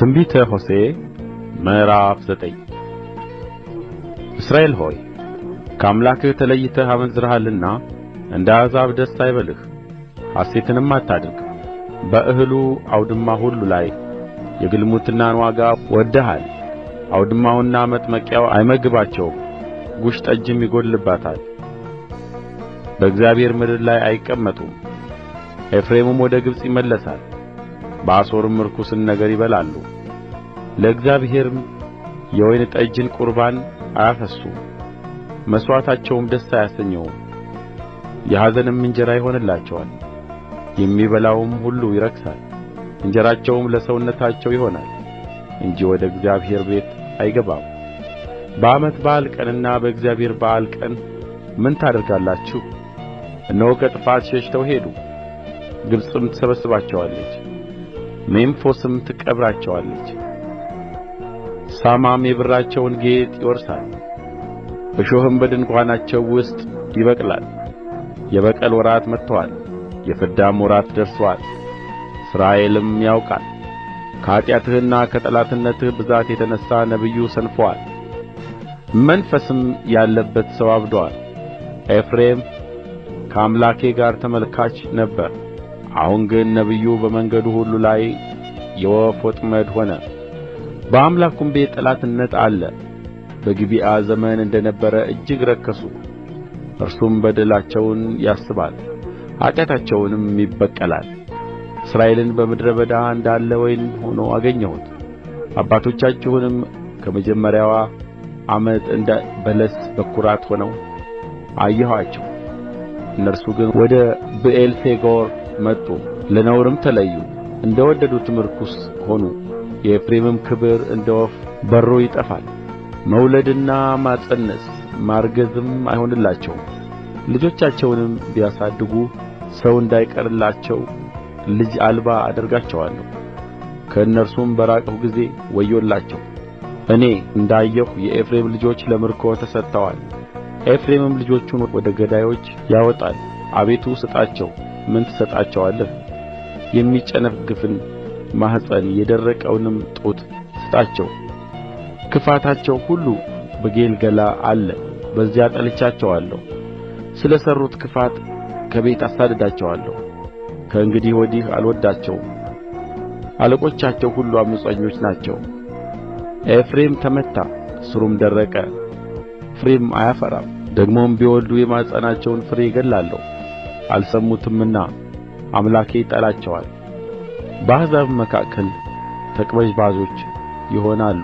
ትንቢተ ሆሴዕ ምዕራፍ 9 እስራኤል ሆይ ከአምላክህ ተለይተህ አመንዝረሃልና እንደ አሕዛብ ደስ አይበልህ፣ ሐሤትንም አታድርግ። በእህሉ አውድማ ሁሉ ላይ የግልሙትናን ዋጋ ወድደሃል። አውድማውና መጥመቂያው አይመግባቸውም፣ ጉሽ ጠጅም ይጐድልባታል። በእግዚአብሔር ምድር ላይ አይቀመጡም። ኤፍሬምም ወደ ግብጽ ይመለሳል፣ በአሦርም ርኩስን ነገር ይበላሉ። ለእግዚአብሔርም የወይን ጠጅን ቁርባን አያፈስሱም፣ መሥዋዕታቸውም ደስ አያሰኘውም። የኀዘንም እንጀራ ይሆንላቸዋል፣ የሚበላውም ሁሉ ይረክሳል። እንጀራቸውም ለሰውነታቸው ይሆናል እንጂ ወደ እግዚአብሔር ቤት አይገባም። በዓመት በዓል ቀንና በእግዚአብሔር በዓል ቀን ምን ታደርጋላችሁ? እነሆ ከጥፋት ሸሽተው ሄዱ። ግብጽም ትሰበስባቸዋለች፣ ሜምፎስም ትቀብራቸዋለች። ሳማም የብራቸውን ጌጥ ይወርሳል፣ እሾህም በድንኳናቸው ውስጥ ይበቅላል። የበቀል ወራት መጥቶአል፣ የፍዳም ወራት ደርሶአል። እስራኤልም ያውቃል። ከኃጢአትህና ከጠላትነትህ ብዛት የተነሣ ነቢዩ ሰንፎአል፣ መንፈስም ያለበት ሰው አብዶአል። ኤፍሬም ከአምላኬ ጋር ተመልካች ነበረ፣ አሁን ግን ነቢዩ በመንገዱ ሁሉ ላይ የወፍ ወጥመድ ሆነ። በአምላኩም ቤት ጠላትነት አለ። በጊብዓ ዘመን እንደ ነበረ እጅግ ረከሱ። እርሱም በደላቸውን ያስባል፣ ኃጢአታቸውንም ይበቀላል። እስራኤልን በምድረ በዳ እንዳለ ወይን ሆኖ አገኘሁት። አባቶቻችሁንም ከመጀመሪያዋ ዓመት እንደ በለስ በኵራት ሆነው አየኋቸው። እነርሱ ግን ወደ ብዔልፌጎር መጡ፣ ለነውርም ተለዩ፣ እንደ ወደዱትም ርኩስ ሆኑ። የኤፍሬምም ክብር እንደ ወፍ በርሮ ይጠፋል። መውለድና ማፀነስ ማርገዝም አይሆንላቸውም። ልጆቻቸውንም ቢያሳድጉ ሰው እንዳይቀርላቸው ልጅ አልባ አደርጋቸዋለሁ። ከእነርሱም በራቅሁ ጊዜ ወዮላቸው። እኔ እንዳየሁ የኤፍሬም ልጆች ለምርኮ ተሰጥተዋል። ኤፍሬምም ልጆቹን ወደ ገዳዮች ያወጣል። አቤቱ ስጣቸው። ምን ትሰጣቸዋለህ? የሚጨነግፍን ማኅፀን የደረቀውንም ጡት ስጣቸው። ክፋታቸው ሁሉ በጌልገላ አለ፣ በዚያ ጠልቻቸዋለሁ። ስለ ሠሩት ክፋት ከቤት አሳድዳቸዋለሁ። ከእንግዲህ ወዲህ አልወድዳቸውም። አለቆቻቸው ሁሉ ዓመፀኞች ናቸው። ኤፍሬም ተመታ፣ ሥሩም ደረቀ፣ ፍሬም አያፈራም። ደግሞም ቢወልዱ የማኅፀናቸውን ፍሬ እገድላለሁ። አልሰሙትምና አምላኬ ይጠላቸዋል። በአሕዛብም መካከል ተቅበዝባዦች ይሆናሉ።